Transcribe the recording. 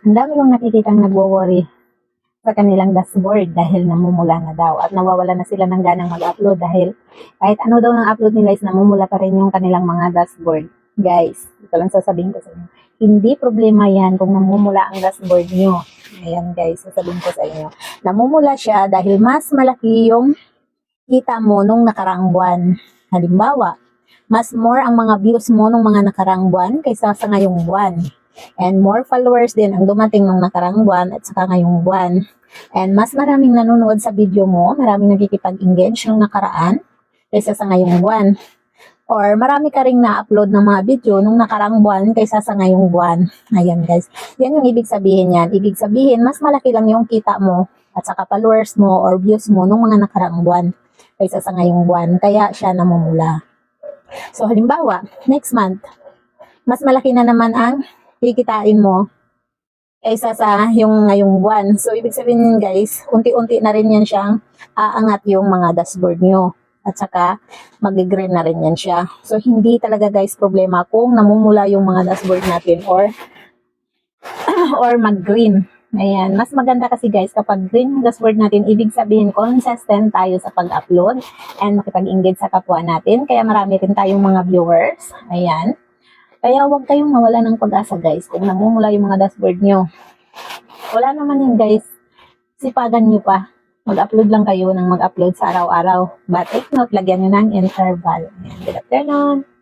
Ang dami kong nakikitang nagwo-worry sa kanilang dashboard dahil namumula na daw at nawawala na sila ng ganang mag-upload dahil kahit ano daw ng upload nila is namumula pa rin yung kanilang mga dashboard. Guys, ito lang sasabihin ko sa inyo. Hindi problema yan kung namumula ang dashboard nyo. Ayan guys, sasabihin ko sa inyo. Namumula siya dahil mas malaki yung kita mo nung nakaraang buwan. Halimbawa, mas more ang mga views mo nung mga nakaraang buwan kaysa sa ngayong buwan. And more followers din ang dumating nung nakaraang buwan at saka ngayong buwan. And mas maraming nanonood sa video mo, maraming nakikipag-engage nung nakaraan kaysa sa ngayong buwan. Or marami ka ring na-upload ng mga video nung nakaraang buwan kaysa sa ngayong buwan. Ayan guys, yan yung ibig sabihin yan. Ibig sabihin, mas malaki lang yung kita mo at saka followers mo or views mo nung mga nakaraang buwan kaysa sa ngayong buwan. Kaya siya namumula. So halimbawa, next month, mas malaki na naman ang kikitain mo kaysa sa yung ngayong buwan. So ibig sabihin guys, unti-unti na rin yan siyang aangat yung mga dashboard nyo. At saka mag-green na rin yan siya. So hindi talaga guys problema kung namumula yung mga dashboard natin or mag-green. Ayan, mas maganda kasi guys kapag green yung dashboard natin, ibig sabihin consistent tayo sa pag-upload and makipag-engage sa kapwa natin. Kaya marami rin tayong mga viewers. Ayan. Kaya huwag kayong mawala ng pag-asa guys kung namumula yung mga dashboard nyo. Wala naman yun guys. Sipagan nyo pa. Mag-upload lang kayo ng mag-upload sa araw-araw. But take note, lagyan nyo ng interval. Ayan, good afternoon.